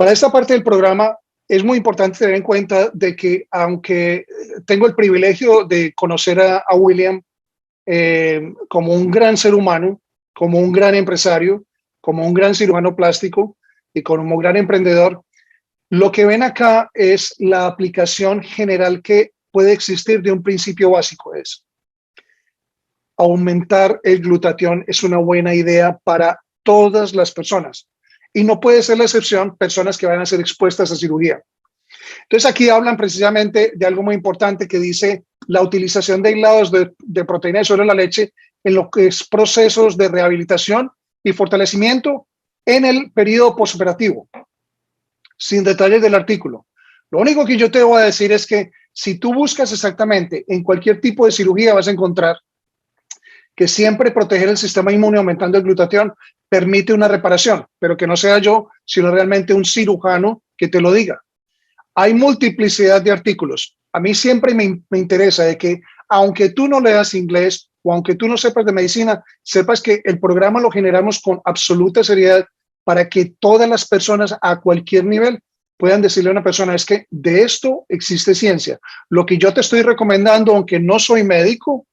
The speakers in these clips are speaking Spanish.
Para esta parte del programa es muy importante tener en cuenta de que aunque tengo el privilegio de conocer a William como un gran ser humano, como un gran empresario, como un gran cirujano plástico y como un gran emprendedor, lo que ven acá es la aplicación general que puede existir de un principio básico. Es aumentar el glutatión es una buena idea para todas las personas y no puede ser la excepción personas que van a ser expuestas a cirugía. Entonces aquí hablan precisamente de algo muy importante que dice la utilización de aislados de proteína de suero en la leche en lo que es procesos de rehabilitación y fortalecimiento en el periodo postoperativo, sin detalles del artículo. Lo único que yo te voy a decir es que si tú buscas exactamente en cualquier tipo de cirugía vas a encontrar que siempre proteger el sistema inmune aumentando el glutatión permite una reparación, pero que no sea yo, sino realmente un cirujano que te lo diga. Hay multiplicidad de artículos. A mí siempre me interesa de que, aunque tú no leas inglés o aunque tú no sepas de medicina, sepas que el programa lo generamos con absoluta seriedad para que todas las personas a cualquier nivel puedan decirle a una persona, es que de esto existe ciencia. Lo que yo te estoy recomendando, aunque no soy médico,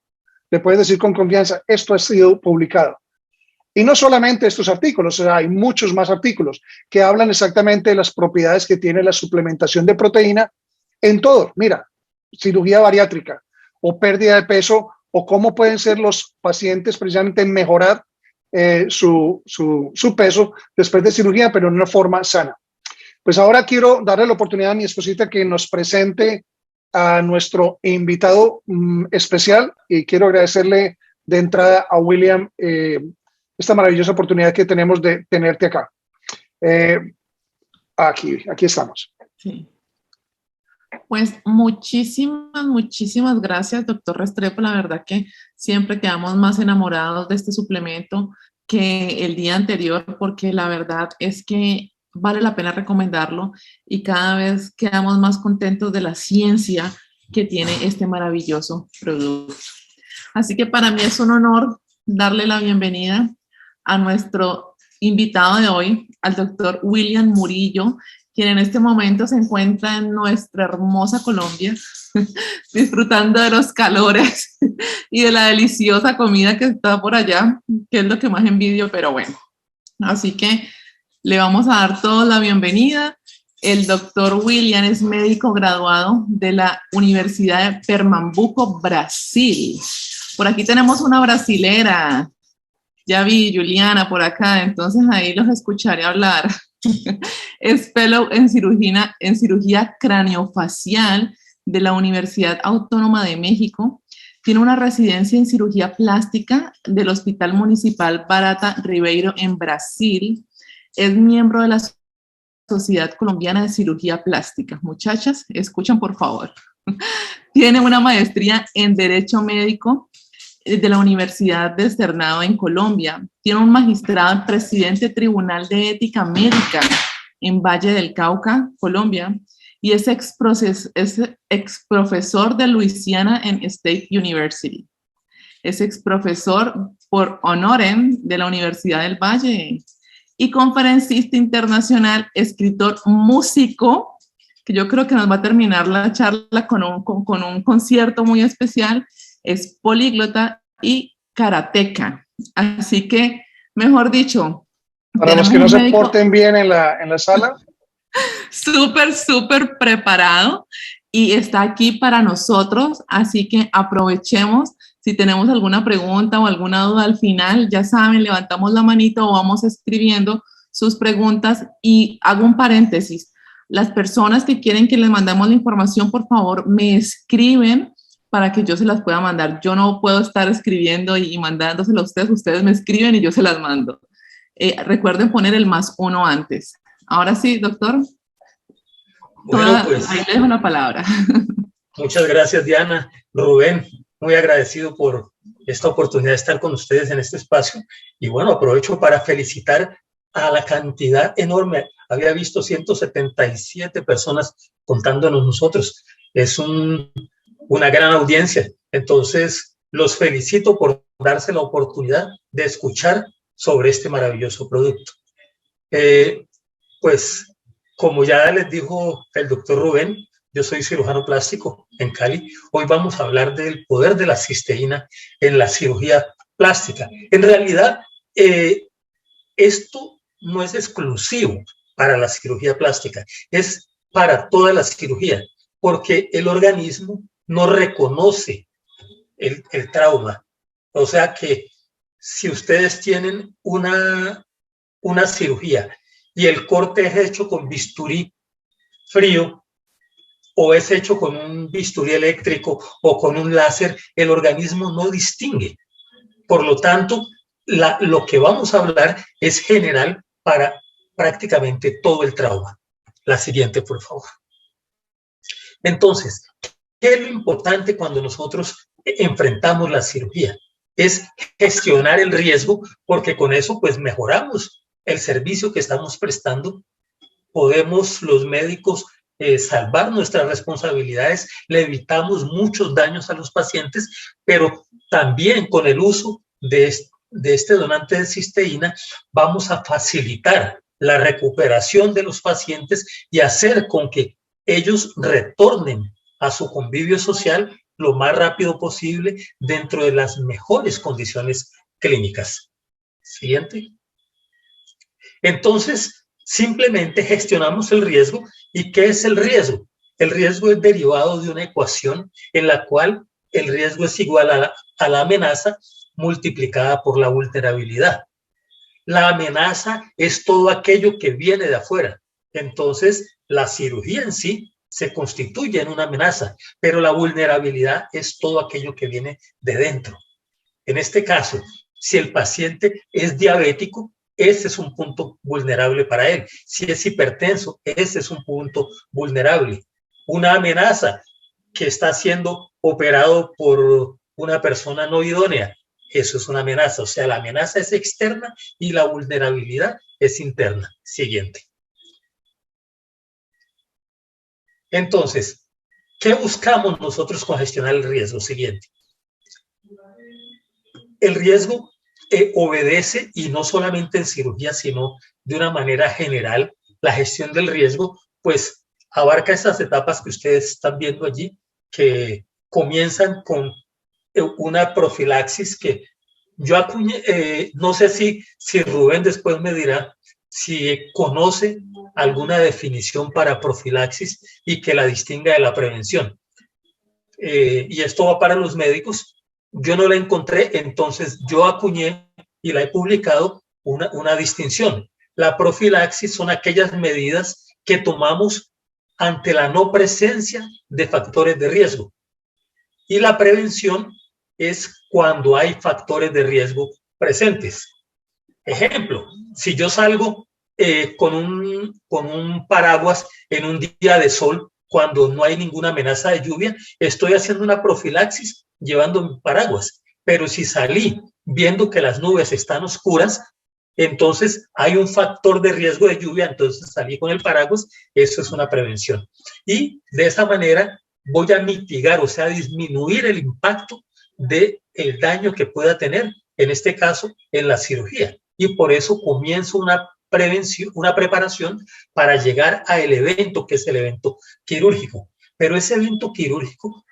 le puedes decir con confianza, esto ha sido publicado. Y no solamente estos artículos, o sea, hay muchos más artículos que hablan exactamente de las propiedades que tiene la suplementación de proteína en todo. Mira, cirugía bariátrica o pérdida de peso o cómo pueden ser los pacientes precisamente mejorar su peso después de cirugía, pero en una forma sana. Pues ahora quiero darle la oportunidad a mi esposita que nos presente a nuestro invitado especial y quiero agradecerle de entrada a William esta maravillosa oportunidad que tenemos de tenerte acá. Aquí estamos. Sí. Pues muchísimas gracias, doctor Restrepo. La verdad que siempre quedamos más enamorados de este suplemento que el día anterior, porque la verdad es que vale la pena recomendarlo y cada vez quedamos más contentos de la ciencia que tiene este maravilloso producto. Así que para mí es un honor darle la bienvenida a nuestro invitado de hoy, al doctor William Murillo, quien en este momento se encuentra en nuestra hermosa Colombia, disfrutando de los calores y de la deliciosa comida que está por allá, que es lo que más envidio, pero bueno. Así que le vamos a dar toda la bienvenida. El doctor William es médico graduado de la Universidad de Pernambuco, Brasil. Por aquí tenemos una brasilera. Ya vi Juliana por acá, entonces ahí los escucharé hablar. Es fellow en cirugía craneofacial de la Universidad Autónoma de México. Tiene una residencia en cirugía plástica del Hospital Municipal Barata Ribeiro en Brasil. Es miembro de la Sociedad Colombiana de Cirugía Plástica. Muchachas, escuchan por favor. Tiene una maestría en Derecho Médico de la Universidad de Externado en Colombia. Tiene un magistrado en Presidente Tribunal de Ética Médica en Valle del Cauca, Colombia, y es ex profesor de Louisiana en State University. Es ex profesor por honorem de la Universidad del Valle y conferencista internacional, escritor, músico, que yo creo que nos va a terminar la charla con un concierto muy especial. Es políglota y karateca. Así que, mejor dicho, para los que no se porten bien en la sala, súper preparado y está aquí para nosotros. Así que aprovechemos. Si tenemos alguna pregunta o alguna duda al final, ya saben, levantamos la manito o vamos escribiendo sus preguntas. Y hago un paréntesis. Las personas que quieren que les mandemos la información, por favor, me escriben para que yo se las pueda mandar. Yo no puedo estar escribiendo y mandándoselo a ustedes. Ustedes me escriben y yo se las mando. Recuerden poner el +1 antes. Ahora sí, doctor. Bueno, pues, ahí le dejo la palabra. Muchas gracias, Diana. Rubén, muy agradecido por esta oportunidad de estar con ustedes en este espacio. Y bueno, aprovecho para felicitar a la cantidad enorme. Había visto 177 personas contándonos nosotros. Es una gran audiencia. Entonces, los felicito por darse la oportunidad de escuchar sobre este maravilloso producto. Pues como ya les dijo el doctor Rubén, yo soy cirujano plástico en Cali. Hoy vamos a hablar del poder de la cisteína en la cirugía plástica. En realidad, esto no es exclusivo para la cirugía plástica, es para toda la cirugía, porque el organismo no reconoce el trauma. O sea que si ustedes tienen una cirugía y el corte es hecho con bisturí frío o es hecho con un bisturí eléctrico o con un láser, el organismo no distingue. Por lo tanto, lo que vamos a hablar es general para prácticamente todo el trauma. La siguiente, por favor. Entonces, ¿qué es lo importante cuando nosotros enfrentamos la cirugía? Es gestionar el riesgo, porque con eso pues mejoramos el servicio que estamos prestando. Podemos los médicos salvar nuestras responsabilidades, le evitamos muchos daños a los pacientes, pero también con el uso de este donante de cisteína vamos a facilitar la recuperación de los pacientes y hacer con que ellos retornen a su convivio social lo más rápido posible dentro de las mejores condiciones clínicas. Siguiente. Entonces, simplemente gestionamos el riesgo. ¿Y qué es el riesgo? El riesgo es derivado de una ecuación en la cual el riesgo es igual a la amenaza multiplicada por la vulnerabilidad. La amenaza es todo aquello que viene de afuera. Entonces, la cirugía en sí se constituye en una amenaza, pero la vulnerabilidad es todo aquello que viene de dentro. En este caso, si el paciente es diabético, ese es un punto vulnerable para él. Si es hipertenso, ese es un punto vulnerable. Una amenaza que está siendo operado por una persona no idónea, eso es una amenaza. O sea, la amenaza es externa y la vulnerabilidad es interna. Siguiente. Entonces, ¿qué buscamos nosotros con gestionar el riesgo? Siguiente. El riesgo obedece, y no solamente en cirugía, sino de una manera general, la gestión del riesgo, pues abarca esas etapas que ustedes están viendo allí, que comienzan con una profilaxis que yo acuñé, no sé si Rubén después me dirá si conoce alguna definición para profilaxis y que la distinga de la prevención. Y esto va para los médicos. Yo no la encontré, entonces yo acuñé y la he publicado una distinción. La profilaxis son aquellas medidas que tomamos ante la no presencia de factores de riesgo. Y la prevención es cuando hay factores de riesgo presentes. Ejemplo, si yo salgo con un paraguas en un día de sol, cuando no hay ninguna amenaza de lluvia, estoy haciendo una profilaxis llevando mi paraguas. Pero si salí viendo que las nubes están oscuras, entonces hay un factor de riesgo de lluvia, entonces salí con el paraguas, eso es una prevención. Y de esa manera voy a mitigar, o sea, disminuir el impacto del daño que pueda tener, en este caso, en la cirugía. Y por eso comienzo una prevención, una preparación para llegar al evento, que es el evento quirúrgico. Pero ese evento quirúrgico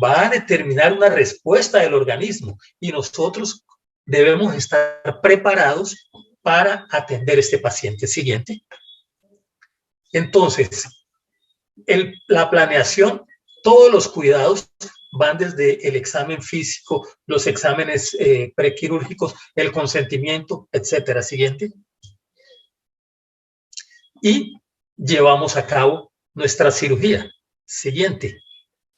va a determinar una respuesta del organismo y nosotros debemos estar preparados para atender a este paciente. Siguiente. Entonces, la planeación, todos los cuidados van desde el examen físico, los exámenes prequirúrgicos, el consentimiento, etcétera. Siguiente. Y llevamos a cabo nuestra cirugía. Siguiente.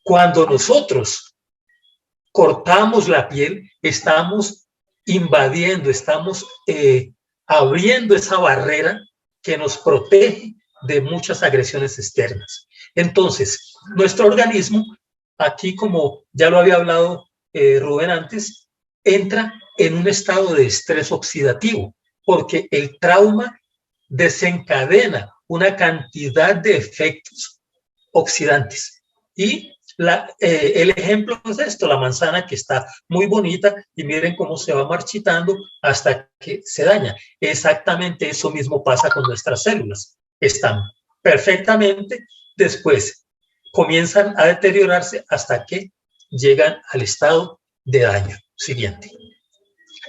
Cuando nosotros cortamos la piel, estamos invadiendo, estamos abriendo esa barrera que nos protege de muchas agresiones externas. Entonces, nuestro organismo, aquí como ya lo había hablado Rubén antes, entra en un estado de estrés oxidativo, porque el trauma desencadena una cantidad de efectos oxidantes. Y el ejemplo es esto, la manzana que está muy bonita y miren cómo se va marchitando hasta que se daña. Exactamente eso mismo pasa con nuestras células. Están perfectamente, después comienzan a deteriorarse hasta que llegan al estado de daño siguiente.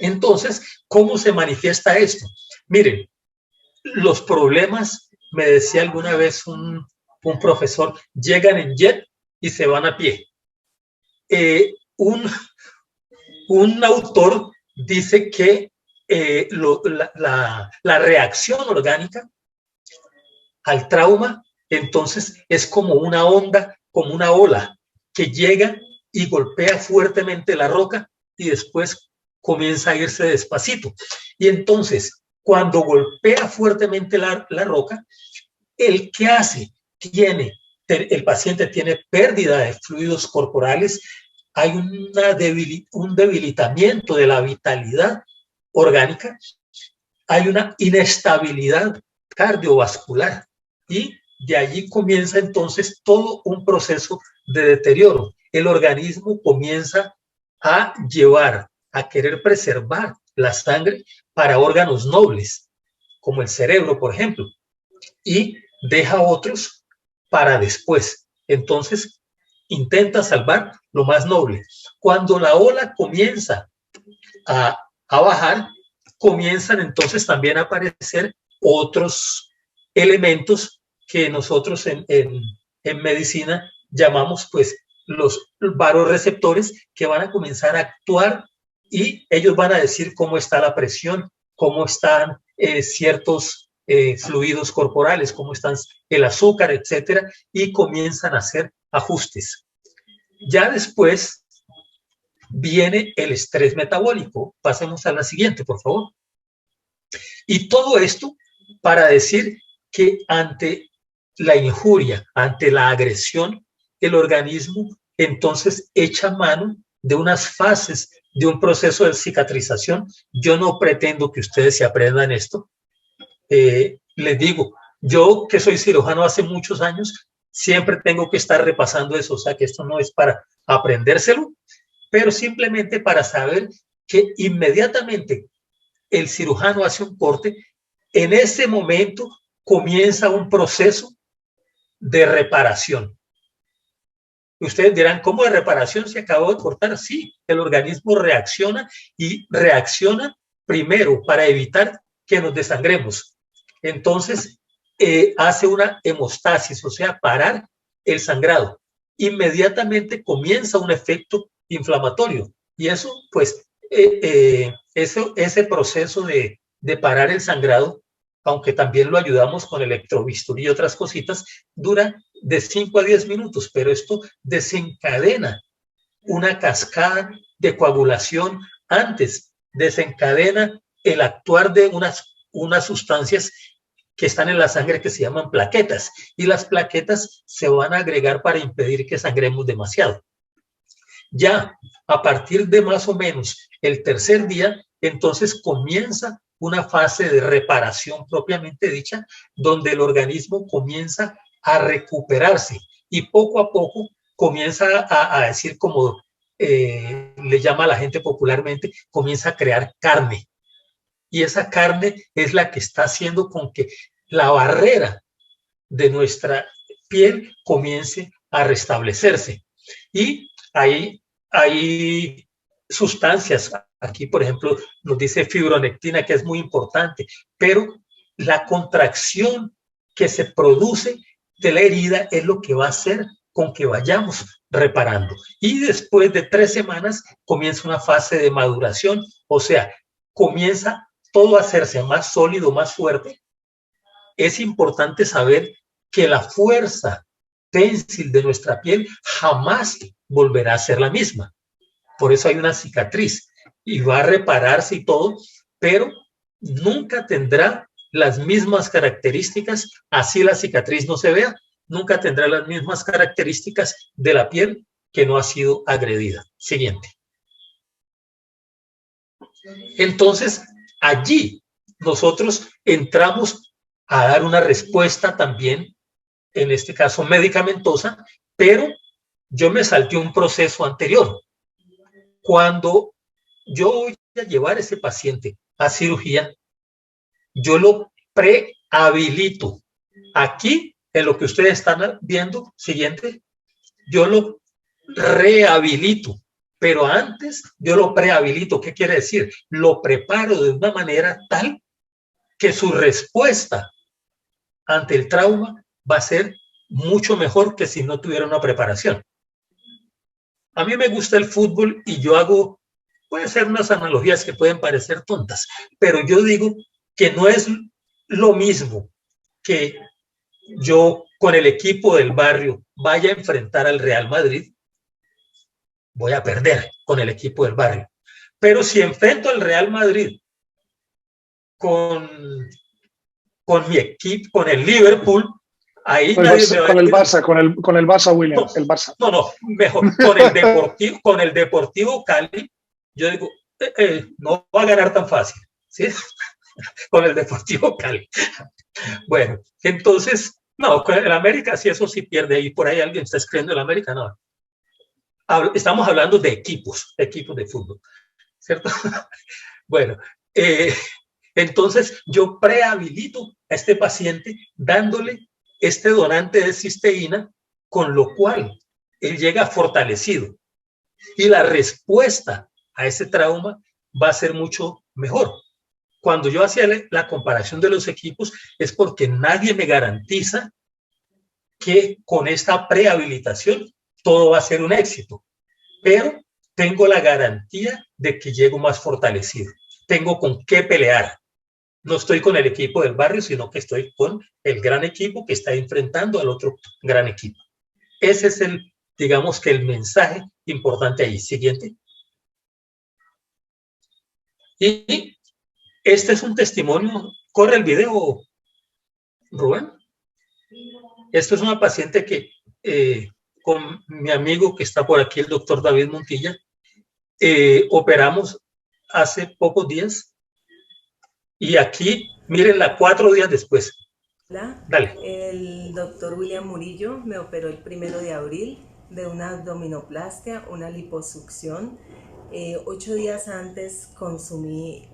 Entonces, ¿cómo se manifiesta esto? Miren, los problemas, me decía alguna vez un profesor, llegan en jet y se van a pie. Un autor dice que la reacción orgánica al trauma, entonces, es como una onda, como una ola que llega y golpea fuertemente la roca y después comienza a irse despacito. Y entonces, cuando golpea fuertemente la roca, ¿el qué hace? El paciente tiene pérdida de fluidos corporales, hay un debilitamiento de la vitalidad orgánica, hay una inestabilidad cardiovascular y de allí comienza entonces todo un proceso de deterioro. El organismo comienza a querer preservar la sangre para órganos nobles, como el cerebro, por ejemplo, y deja otros para después. Entonces, intenta salvar lo más noble. Cuando la ola comienza a bajar, comienzan entonces también a aparecer otros elementos que nosotros en medicina llamamos pues los varoreceptores, que van a comenzar a actuar y ellos van a decir cómo está la presión, cómo están ciertos fluidos corporales, cómo están el azúcar, etcétera, y comienzan a hacer ajustes. Ya después viene el estrés metabólico. Pasemos a la siguiente, por favor. Y todo esto para decir que ante la injuria, ante la agresión, el organismo entonces echa mano de unas fases de un proceso de cicatrización. Yo no pretendo que ustedes se aprendan esto. Les digo, yo que soy cirujano hace muchos años, siempre tengo que estar repasando eso, o sea que esto no es para aprendérselo, pero simplemente para saber que inmediatamente el cirujano hace un corte, en ese momento comienza un proceso de reparación. Ustedes dirán, ¿cómo de reparación se acabó de cortar? Sí, el organismo reacciona y reacciona primero para evitar que nos desangremos. Entonces, hace una hemostasis, o sea, parar el sangrado. Inmediatamente comienza un efecto inflamatorio y eso, pues, ese proceso de parar el sangrado, aunque también lo ayudamos con electrobisturí y otras cositas, dura de 5 a 10 minutos, pero esto desencadena una cascada de coagulación antes, desencadena el actuar de unas sustancias que están en la sangre que se llaman plaquetas, y las plaquetas se van a agregar para impedir que sangremos demasiado. Ya a partir de más o menos el tercer día, entonces comienza una fase de reparación propiamente dicha, donde el organismo comienza a recuperarse y poco a poco comienza a decir, como le llama a la gente popularmente, comienza a crear carne. Y esa carne es la que está haciendo con que la barrera de nuestra piel comience a restablecerse. Y hay sustancias, aquí por ejemplo nos dice fibronectina, que es muy importante, pero la contracción que se produce de la herida es lo que va a hacer con que vayamos reparando. Y después de 3 semanas comienza una fase de maduración, o sea, comienza todo a hacerse más sólido, más fuerte. Es importante saber que la fuerza ténsil de nuestra piel jamás volverá a ser la misma. Por eso hay una cicatriz y va a repararse y todo, pero nunca tendrá las mismas características, así la cicatriz no se vea, nunca tendrá las mismas características de la piel que no ha sido agredida. Siguiente. Entonces, allí nosotros entramos a dar una respuesta también, en este caso medicamentosa, pero yo me salté un proceso anterior. Cuando yo voy a llevar a ese paciente a cirugía, yo lo prehabilito. Aquí en lo que ustedes están viendo, siguiente, yo lo rehabilito, pero antes yo lo prehabilito. ¿Qué quiere decir? Lo preparo de una manera tal que su respuesta ante el trauma va a ser mucho mejor que si no tuviera una preparación. A mí me gusta el fútbol y yo hago, puede ser unas analogías que pueden parecer tontas, pero yo digo que no es lo mismo que yo con el equipo del barrio vaya a enfrentar al Real Madrid. Voy a perder con el equipo del barrio. Pero si enfrento al Real Madrid con mi equipo, con el Liverpool, ahí con nadie me va a con el decir, Barça, con el Barça, William, no, el Barça. no, mejor con el Deportivo Cali, yo digo, no va a ganar tan fácil, ¿sí? Con el Deportivo Cali. Bueno, entonces, no, con el América sí, eso sí pierde, y por ahí alguien está escribiendo el América, no. Estamos hablando de equipos de fútbol, ¿cierto? Bueno, entonces yo prehabilito a este paciente dándole este donante de cisteína, con lo cual él llega fortalecido y la respuesta a ese trauma va a ser mucho mejor. Cuando yo hacía la comparación de los equipos es porque nadie me garantiza que con esta prehabilitación todo va a ser un éxito, pero tengo la garantía de que llego más fortalecido, tengo con qué pelear. No estoy con el equipo del barrio, sino que estoy con el gran equipo que está enfrentando al otro gran equipo. Ese es digamos que el mensaje importante ahí. Siguiente. Y este es un testimonio. Corre el video, Rubén. Esto es una paciente que con mi amigo que está por aquí, el doctor David Montilla, operamos hace pocos días. Y aquí, mírenla 4 días después. Hola, Dale. el doctor William Murillo me operó el 1 de abril de una abdominoplastia, una liposucción. 8 días antes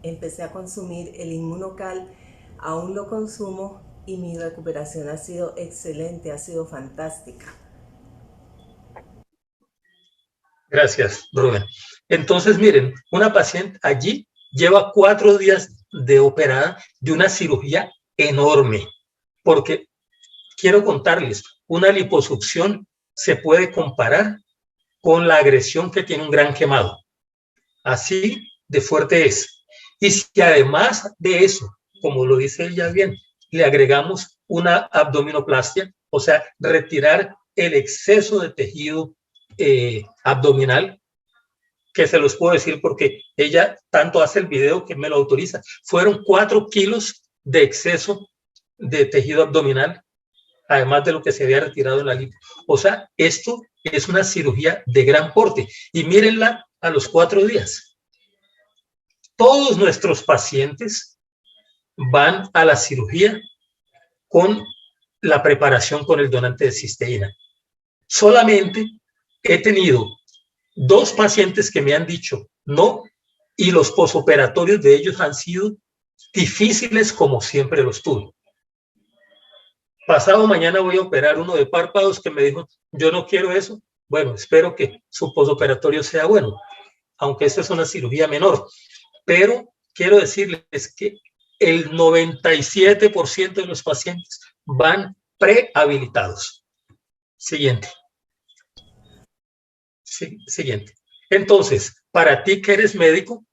empecé a consumir el Inmunocal, aún lo consumo y mi recuperación ha sido excelente, ha sido fantástica. Gracias, Rubén. Entonces, miren, una paciente allí lleva 4 días de operada de una cirugía enorme, porque quiero contarles, una liposucción se puede comparar con la agresión que tiene un gran quemado. Así de fuerte es. Y si además de eso, como lo dice ella bien, le agregamos una abdominoplastia, o sea, retirar el exceso de tejido abdominal, que se los puedo decir porque ella tanto hace el video que me lo autoriza. Fueron 4 kilos de exceso de tejido abdominal, además de lo que se había retirado en la lipo. O sea, esto es una cirugía de gran porte. Y mírenla a los 4 días. Todos nuestros pacientes van a la cirugía con la preparación con el donante de cisteína. Solamente he tenido 2 pacientes que me han dicho no, y los posoperatorios de ellos han sido difíciles como siempre los tuve. Pasado mañana voy a operar uno de párpados que me dijo, yo no quiero eso. Bueno, espero que su posoperatorio sea bueno, aunque esta es una cirugía menor. Pero quiero decirles que el 97% de los pacientes van prehabilitados. Siguiente. Siguiente. Entonces, para ti que eres médico,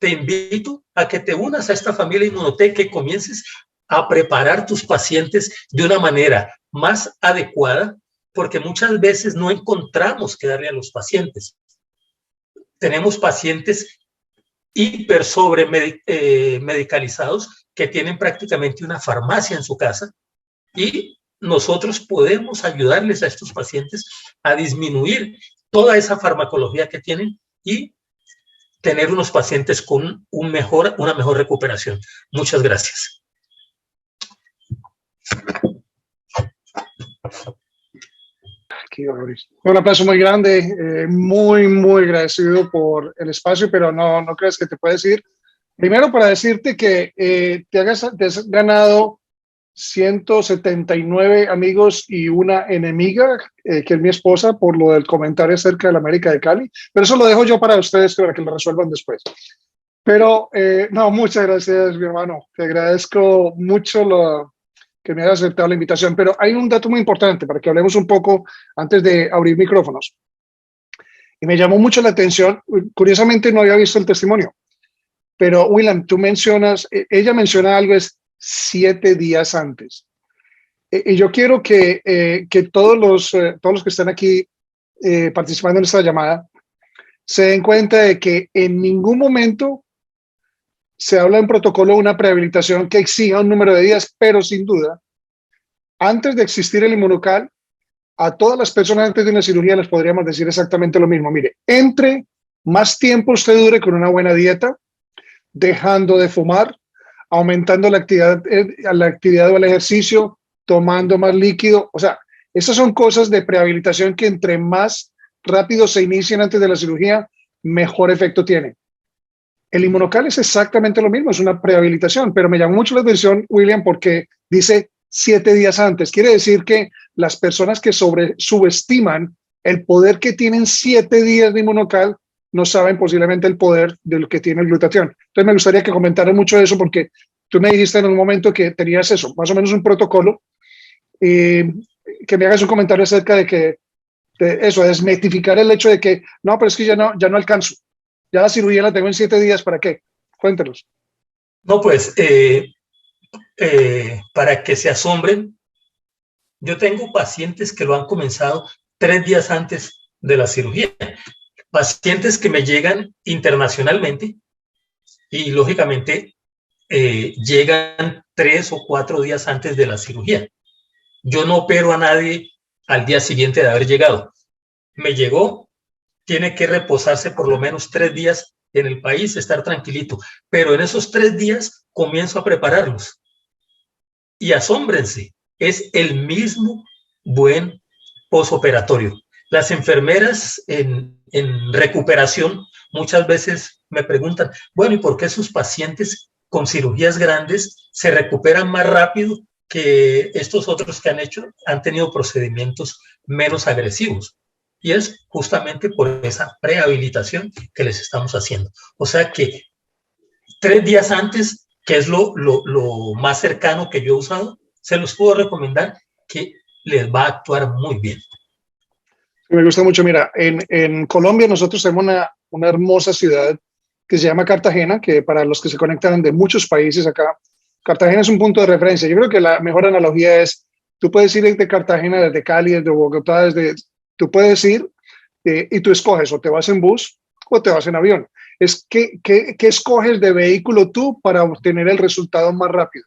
te invito a que te unas a esta familia Inmunotech, que comiences a preparar tus pacientes de una manera más adecuada, porque muchas veces no encontramos qué darle a los pacientes. Tenemos pacientes hiper sobre medicalizados que tienen prácticamente una farmacia en su casa, y nosotros podemos ayudarles a estos pacientes a disminuir toda esa farmacología que tienen y tener unos pacientes con una mejor recuperación. Muchas gracias. Un aplauso muy grande, muy agradecido por el espacio, pero no crees que te puedes ir. Primero, para decirte que te has ganado 179 amigos y una enemiga, que es mi esposa, por lo del comentario acerca de la América de Cali. Pero eso lo dejo yo para ustedes, para que lo resuelvan después. Pero no, muchas gracias, mi hermano. Te agradezco mucho que me hayas aceptado la invitación. Pero hay un dato muy importante para que hablemos un poco antes de abrir micrófonos. Y me llamó mucho la atención. Curiosamente no había visto el testimonio. Pero William, tú mencionas, ella menciona algo, es 7 días antes. Y yo quiero que todos los que están aquí participando en esta llamada se den cuenta de que en ningún momento se habla en protocolo de una prehabilitación que exija un número de días, pero sin duda, antes de existir el inmunocal, a todas las personas antes de una cirugía les podríamos decir exactamente lo mismo. Mire, entre más tiempo usted dure con una buena dieta, dejando de fumar, aumentando la actividad o el ejercicio, tomando más líquido. O sea, esas son cosas de prehabilitación que entre más rápido se inician antes de la cirugía, mejor efecto tiene. El inmunocal es exactamente lo mismo, es una prehabilitación, pero me llamó mucho la atención, William, porque dice 7 días antes. Quiere decir que las personas que subestiman el poder que tienen 7 días de inmunocal no saben posiblemente el poder de lo que tiene el glutatión. Entonces me gustaría que comentaran mucho de eso, porque tú me dijiste en un momento que tenías eso, más o menos un protocolo, y que me hagas un comentario acerca de eso, desmitificar el hecho de que no, pero es que ya no alcanzo. Ya la cirugía la tengo en 7 días, ¿para qué? Cuéntenos. No, pues, para que se asombren, yo tengo pacientes que lo han comenzado 3 días antes de la cirugía. Pacientes que me llegan internacionalmente y, lógicamente, llegan 3 o 4 días antes de la cirugía. Yo no opero a nadie al día siguiente de haber llegado. Me llegó, tiene que reposarse por lo menos 3 días en el país, estar tranquilito. Pero en esos 3 días comienzo a prepararlos. Y asómbrense, es el mismo buen posoperatorio. Las enfermeras en recuperación muchas veces me preguntan, bueno, ¿y por qué sus pacientes con cirugías grandes se recuperan más rápido que estos otros que han tenido procedimientos menos agresivos? Y es justamente por esa prehabilitación que les estamos haciendo. O sea que 3 días antes, que es lo más cercano que yo he usado, se los puedo recomendar, que les va a actuar muy bien. Me gusta mucho. Mira, en Colombia nosotros tenemos una hermosa ciudad que se llama Cartagena, que para los que se conectan de muchos países acá, Cartagena es un punto de referencia. Yo creo que la mejor analogía es, tú puedes ir desde Cartagena, desde Cali, desde Bogotá, tú puedes ir y tú escoges, o te vas en bus o te vas en avión. Es ¿qué escoges de vehículo tú para obtener el resultado más rápido?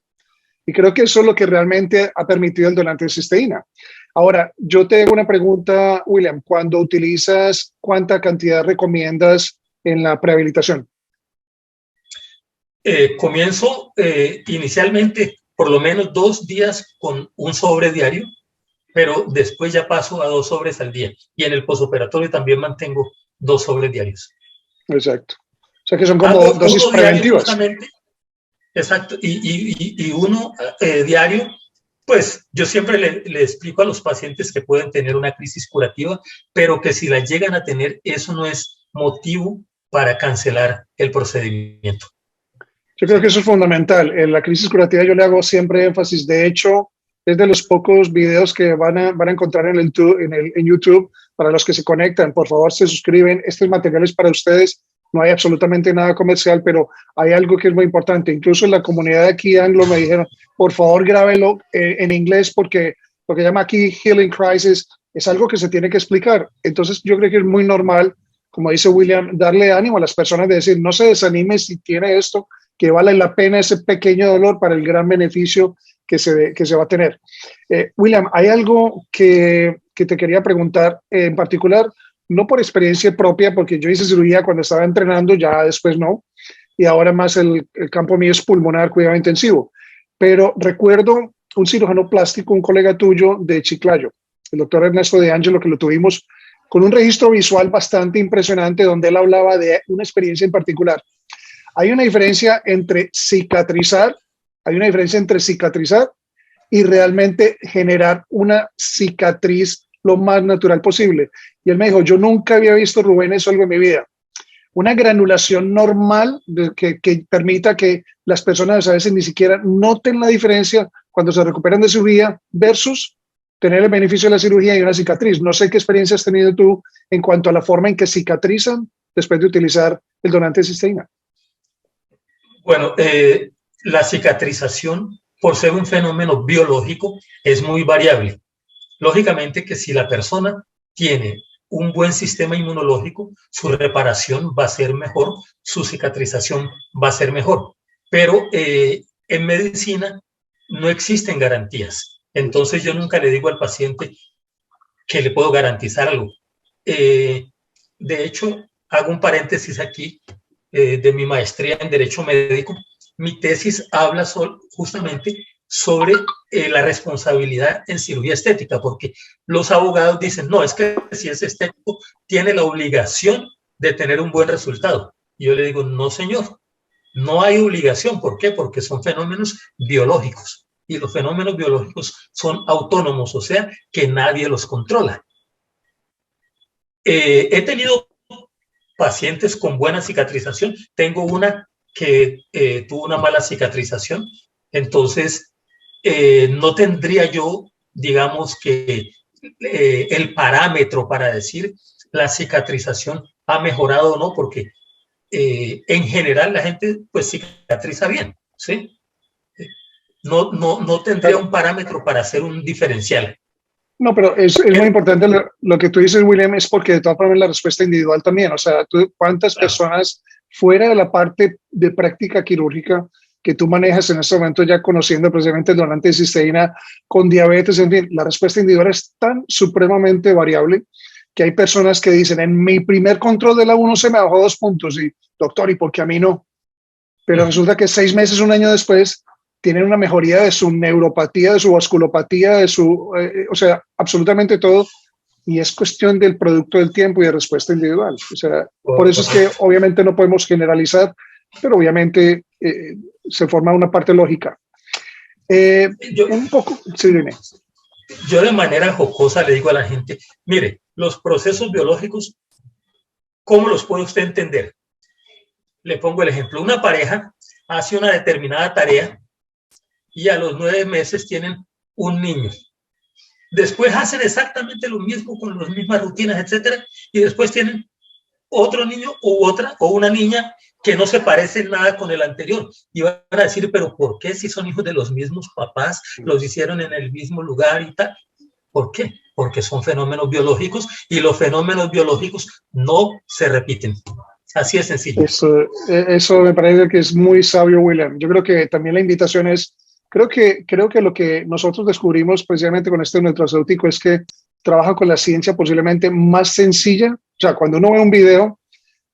Y creo que eso es lo que realmente ha permitido el donante de cisteína. Ahora, yo te hago una pregunta, William. Cuando utilizas, ¿cuánta cantidad recomiendas en la prehabilitación? Comienzo inicialmente por lo menos 2 días con un sobre diario, pero después ya paso a 2 sobres al día. Y en el posoperatorio también mantengo 2 sobres diarios. Exacto. O sea que son como dosis preventivas. Exacto. Y uno diario, pues yo siempre le explico a los pacientes que pueden tener una crisis curativa, pero que si la llegan a tener, eso no es motivo para cancelar el procedimiento. Yo creo que eso es fundamental. En la crisis curativa yo le hago siempre énfasis. De hecho, es de los pocos videos que van a encontrar en YouTube. Para los que se conectan, por favor, se suscriben. Este material es para ustedes. No hay absolutamente nada comercial, pero hay algo que es muy importante. Incluso en la comunidad de aquí anglo me dijeron, por favor, grábenlo en inglés, porque lo que llama aquí Healing Crisis es algo que se tiene que explicar. Entonces, yo creo que es muy normal, como dice William, darle ánimo a las personas de decir, no se desanime si tiene esto, que vale la pena ese pequeño dolor para el gran beneficio que se va a tener. William, hay algo que te quería preguntar en particular, no por experiencia propia, porque yo hice cirugía cuando estaba entrenando, ya después no, y ahora más el campo mío es pulmonar, cuidado intensivo. Pero recuerdo un cirujano plástico, un colega tuyo de Chiclayo, el doctor Ernesto de Angelo, que lo tuvimos con un registro visual bastante impresionante, donde él hablaba de una experiencia en particular. Hay una diferencia entre cicatrizar y realmente generar una cicatriz lo más natural posible. Y él me dijo, yo nunca había visto, Rubén, eso algo en mi vida. Una granulación normal que permita que las personas a veces ni siquiera noten la diferencia cuando se recuperan de cirugía versus tener el beneficio de la cirugía y una cicatriz. No sé qué experiencia has tenido tú en cuanto a la forma en que cicatrizan después de utilizar el donante de cisteína. Bueno, la cicatrización, por ser un fenómeno biológico, es muy variable. Lógicamente que si la persona tiene un buen sistema inmunológico, su reparación va a ser mejor, su cicatrización va a ser mejor. Pero en medicina no existen garantías. Entonces yo nunca le digo al paciente que le puedo garantizar algo. De hecho, hago un paréntesis aquí de mi maestría en Derecho Médico. Mi tesis habla justamente sobre la responsabilidad en cirugía estética, porque los abogados dicen, no, es que si es estético, tiene la obligación de tener un buen resultado. Y yo le digo, no, señor, no hay obligación. ¿Por qué? Porque son fenómenos biológicos y los fenómenos biológicos son autónomos, o sea, que nadie los controla. He tenido pacientes con buena cicatrización. Tengo una que tuvo una mala cicatrización, entonces no tendría yo, digamos que el parámetro para decir la cicatrización ha mejorado o no, porque en general la gente pues cicatriza bien, ¿sí? No tendría un parámetro para hacer un diferencial. No, pero es muy importante lo que tú dices, William, es porque de todas formas la respuesta individual también. O sea, ¿cuántas personas fuera de la parte de práctica quirúrgica que tú manejas en este momento, ya conociendo precisamente el donante de cisteína con diabetes, en fin, la respuesta individual es tan supremamente variable que hay personas que dicen, en mi primer control de la 1 se me bajó 2 puntos y doctor, ¿y por qué a mí no? Pero resulta que 6 meses, un año después, tienen una mejoría de su neuropatía, de su vasculopatía, de su, o sea, absolutamente todo. Y es cuestión del producto del tiempo y de respuesta individual. O sea, por eso es que obviamente no podemos generalizar, pero obviamente se forma una parte lógica. Un poco, sí, dime. Yo de manera jocosa le digo a la gente, mire, los procesos biológicos, ¿cómo los puede usted entender? Le pongo el ejemplo. Una pareja hace una determinada tarea y a los 9 meses tienen un niño. Después hacen exactamente lo mismo con las mismas rutinas, etcétera, y después tienen otro niño u otra o una niña que no se parece nada con el anterior. Y van a decir, pero ¿por qué si son hijos de los mismos papás, los hicieron en el mismo lugar y tal? ¿Por qué? Porque son fenómenos biológicos y los fenómenos biológicos no se repiten. Así es sencillo. Eso me parece que es muy sabio, William. Yo creo que también la invitación es, creo que lo que nosotros descubrimos precisamente con este nutracéutico es que trabaja con la ciencia posiblemente más sencilla. O sea, cuando uno ve un video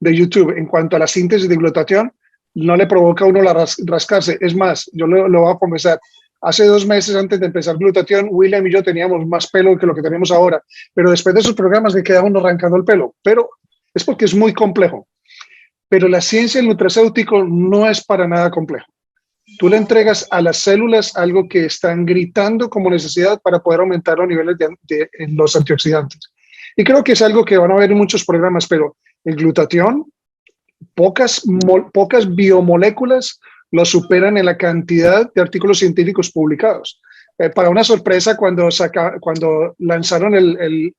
de YouTube en cuanto a la síntesis de glutatión, no le provoca a uno rascarse. Es más, yo lo voy a confesar, hace 2 meses antes de empezar glutatión, William y yo teníamos más pelo que lo que tenemos ahora, pero después de esos programas le quedaba uno arrancando el pelo, pero es porque es muy complejo. Pero la ciencia del nutracéutico no es para nada complejo. Tú le entregas a las células algo que están gritando como necesidad para poder aumentar los niveles de los antioxidantes. Y creo que es algo que van a ver en muchos programas, pero el glutatión, pocas biomoléculas lo superan en la cantidad de artículos científicos publicados. Para una sorpresa, cuando lanzaron el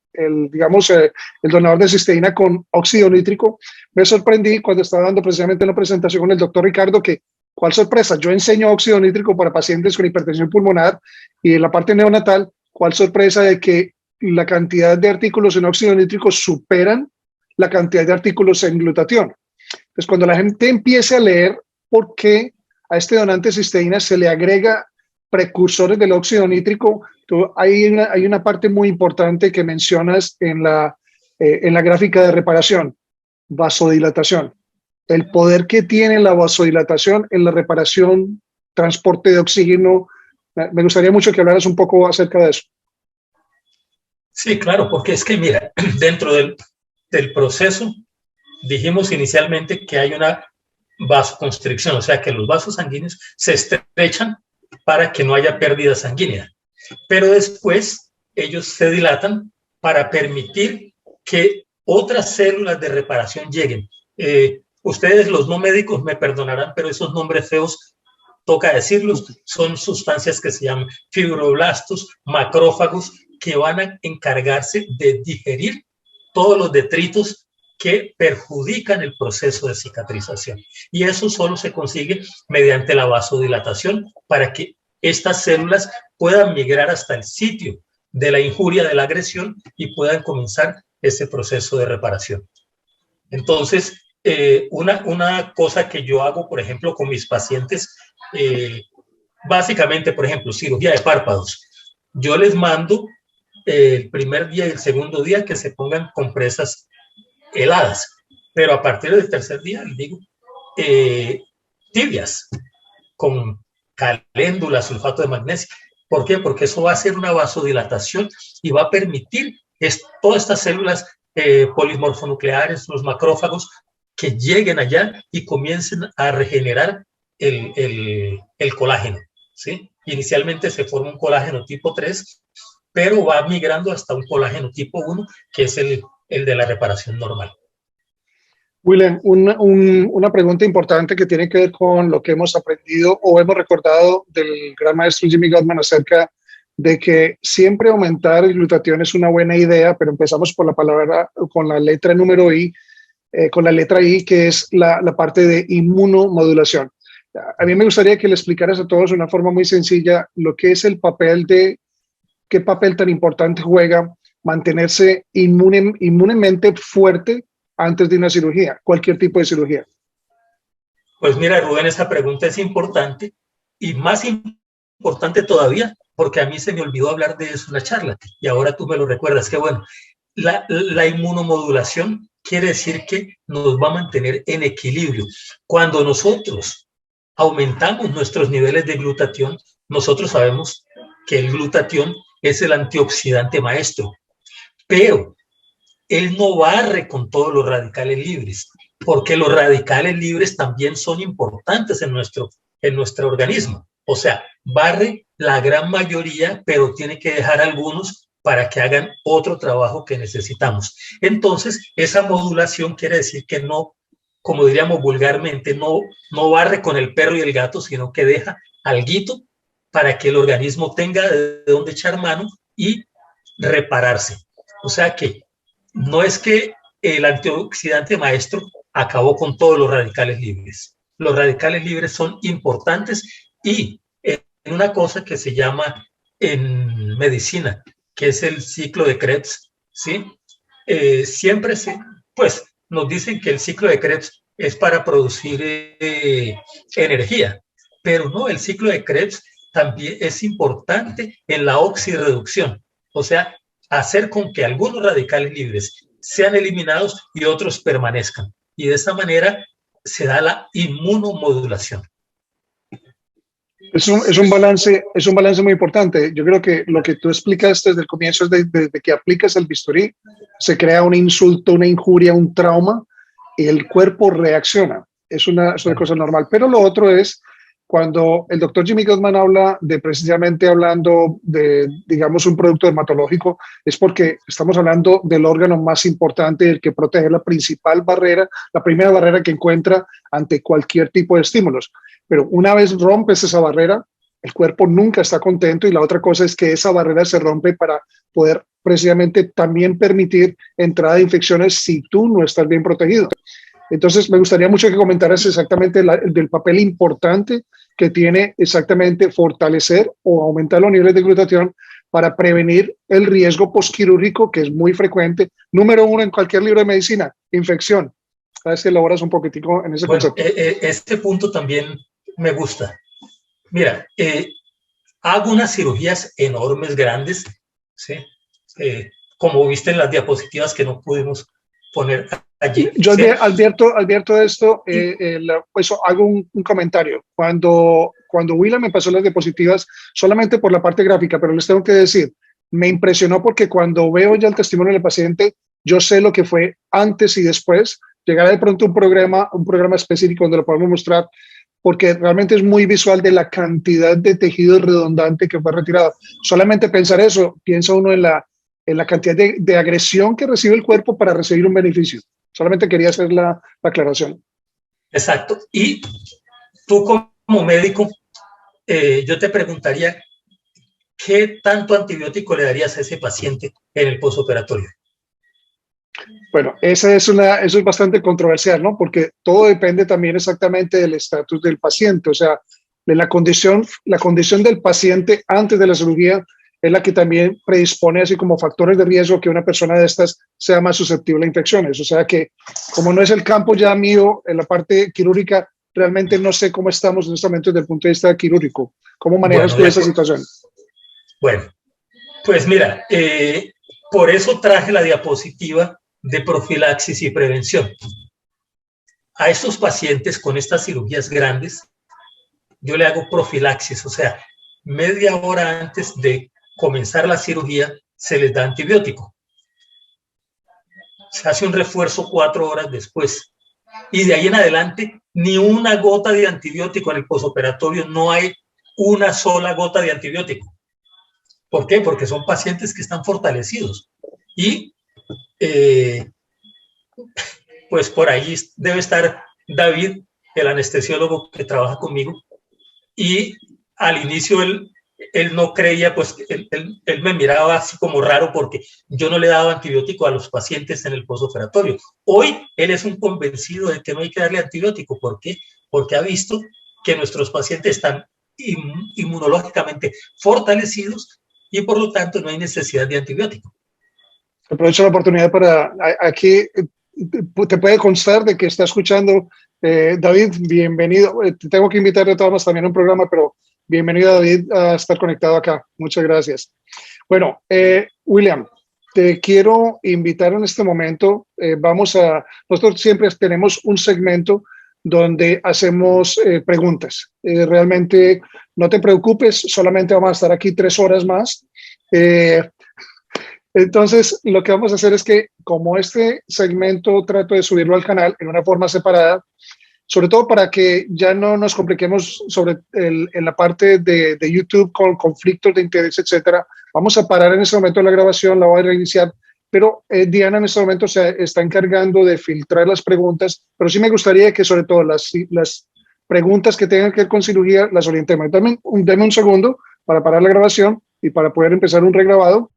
donador de cisteína con óxido nítrico, me sorprendí cuando estaba dando precisamente una presentación con el doctor Ricardo que, ¿cuál sorpresa? Yo enseño óxido nítrico para pacientes con hipertensión pulmonar y en la parte neonatal, ¿cuál sorpresa de que la cantidad de artículos en óxido nítrico superan la cantidad de artículos en glutatión? Entonces, cuando la gente empiece a leer por qué a este donante de cisteína se le agrega precursores del óxido nítrico, hay una parte muy importante que mencionas en la gráfica de reparación, vasodilatación. El poder que tiene la vasodilatación en la reparación, transporte de oxígeno. Me gustaría mucho que hablaras un poco acerca de eso. Sí, claro, porque es que mira, dentro del proceso dijimos inicialmente que hay una vasoconstricción, o sea que los vasos sanguíneos se estrechan para que no haya pérdida sanguínea. Pero después ellos se dilatan para permitir que otras células de reparación lleguen. Ustedes, los no médicos, me perdonarán, pero esos nombres feos, toca decirlos, son sustancias que se llaman fibroblastos, macrófagos, que van a encargarse de digerir todos los detritos que perjudican el proceso de cicatrización. Y eso solo se consigue mediante la vasodilatación para que estas células puedan migrar hasta el sitio de la injuria, de la agresión, y puedan comenzar ese proceso de reparación. Entonces, una cosa que yo hago, por ejemplo, con mis pacientes, básicamente, por ejemplo, cirugía de párpados. Yo les mando el primer día y el segundo día que se pongan compresas heladas, pero a partir del tercer día les digo tibias, con caléndula, sulfato de magnesio. ¿Por qué? Porque eso va a hacer una vasodilatación y va a permitir todas estas células polimorfonucleares, los macrófagos, que lleguen allá y comiencen a regenerar el colágeno, ¿sí? Inicialmente se forma un colágeno tipo 3, pero va migrando hasta un colágeno tipo 1, que es el de la reparación normal. William, una pregunta importante que tiene que ver con lo que hemos aprendido o hemos recordado del gran maestro Jimmy Gottman acerca de que siempre aumentar el glutatión es una buena idea, pero empezamos por la palabra, con la letra número I, con la letra I, que es la parte de inmunomodulación. A mí me gustaría que le explicaras a todos de una forma muy sencilla lo que es el papel qué papel tan importante juega mantenerse inmunemente fuerte antes de una cirugía, cualquier tipo de cirugía. Pues mira, Rubén, esa pregunta es importante y más importante todavía porque a mí se me olvidó hablar de eso en la charla y ahora tú me lo recuerdas. Qué bueno. La inmunomodulación quiere decir que nos va a mantener en equilibrio. Cuando nosotros aumentamos nuestros niveles de glutatión, nosotros sabemos que el glutatión es el antioxidante maestro, pero él no barre con todos los radicales libres, porque los radicales libres también son importantes en nuestro organismo. O sea, barre la gran mayoría, pero tiene que dejar algunos para que hagan otro trabajo que necesitamos. Entonces, esa modulación quiere decir que no, como diríamos vulgarmente, no barre con el perro y el gato, sino que deja alguito para que el organismo tenga de dónde echar mano y repararse. O sea que no es que el antioxidante maestro acabó con todos los radicales libres. Los radicales libres son importantes y en una cosa que se llama en medicina, que es el ciclo de Krebs, ¿sí? Siempre pues nos dicen que el ciclo de Krebs es para producir energía, pero no, el ciclo de Krebs también es importante en la oxirreducción, o sea, hacer con que algunos radicales libres sean eliminados y otros permanezcan. Y de esta manera se da la inmunomodulación. Es un balance muy importante. Yo creo que lo que tú explicas desde el comienzo es desde que aplicas el bisturí, se crea un insulto, una injuria, un trauma, y el cuerpo reacciona. Es una cosa normal. Pero lo otro es cuando el doctor Jimmy Gottman habla precisamente hablando de, digamos, un producto dermatológico, es porque estamos hablando del órgano más importante, el que protege la principal barrera, la primera barrera que encuentra ante cualquier tipo de estímulos. Pero una vez rompes esa barrera, el cuerpo nunca está contento, y la otra cosa es que esa barrera se rompe para poder precisamente también permitir entrada de infecciones si tú no estás bien protegido. Entonces, me gustaría mucho que comentaras exactamente del papel importante que tiene exactamente fortalecer o aumentar los niveles de glutatión para prevenir el riesgo postquirúrgico, que es muy frecuente. Número 1 en cualquier libro de medicina, infección. Sabes que elaboras un poquitico en ese concepto. Este punto también me gusta. Mira, hago unas cirugías enormes, grandes, ¿sí? Como viste en las diapositivas que no pudimos poner allí. Yo advierto esto, pues hago un comentario. Cuando William me pasó las diapositivas, solamente por la parte gráfica, pero les tengo que decir, me impresionó porque cuando veo ya el testimonio del paciente, yo sé lo que fue antes y después. Llegará de pronto un programa específico donde lo podemos mostrar, porque realmente es muy visual de la cantidad de tejido redundante que fue retirado. Solamente pensar eso, piensa uno en la cantidad de agresión que recibe el cuerpo para recibir un beneficio. Solamente quería hacer la aclaración. Exacto. Y tú como médico, yo te preguntaría, ¿qué tanto antibiótico le darías a ese paciente en el posoperatorio? Bueno, eso es bastante controversial, ¿no? Porque todo depende también exactamente del estatus del paciente, o sea, de la condición del paciente antes de la cirugía es la que también predispone así como factores de riesgo que una persona de estas sea más susceptible a infecciones. O sea que como no es el campo ya mío en la parte quirúrgica, realmente no sé cómo estamos en este momento desde el punto de vista quirúrgico. ¿Cómo manejas tú esa situación? Bueno, pues mira, por eso traje la diapositiva de profilaxis y prevención. A estos pacientes con estas cirugías grandes, yo le hago profilaxis, o sea, media hora antes de comenzar la cirugía se les da antibiótico. Se hace un refuerzo 4 horas después. Y de ahí en adelante, ni una gota de antibiótico en el posoperatorio, no hay una sola gota de antibiótico. ¿Por qué? Porque son pacientes que están fortalecidos. Y pues por ahí debe estar David, el anestesiólogo que trabaja conmigo, y al inicio él no creía, pues él me miraba así como raro porque yo no le daba antibiótico a los pacientes en el postoperatorio. Hoy él es un convencido de que no hay que darle antibiótico. ¿Por qué? Porque ha visto que nuestros pacientes están inmunológicamente fortalecidos y por lo tanto no hay necesidad de antibiótico. Aprovecho la oportunidad para aquí, te puede constar de que está escuchando David, bienvenido. Te tengo que invitar de todas maneras también a un programa, pero bienvenido David a estar conectado acá. Muchas gracias. Bueno, William, te quiero invitar en este momento. Nosotros siempre tenemos un segmento donde hacemos preguntas. Realmente no te preocupes, solamente vamos a estar aquí 3 horas más. Entonces, lo que vamos a hacer es que, como este segmento trato de subirlo al canal en una forma separada, sobre todo para que ya no nos compliquemos en la parte de YouTube con conflictos de interés, etcétera. Vamos a parar en este momento la grabación, la voy a reiniciar, pero Diana en este momento se está encargando de filtrar las preguntas, pero sí me gustaría que sobre todo las preguntas que tengan que ver con cirugía las orientemos. Dame un segundo para parar la grabación y para poder empezar un regrabado.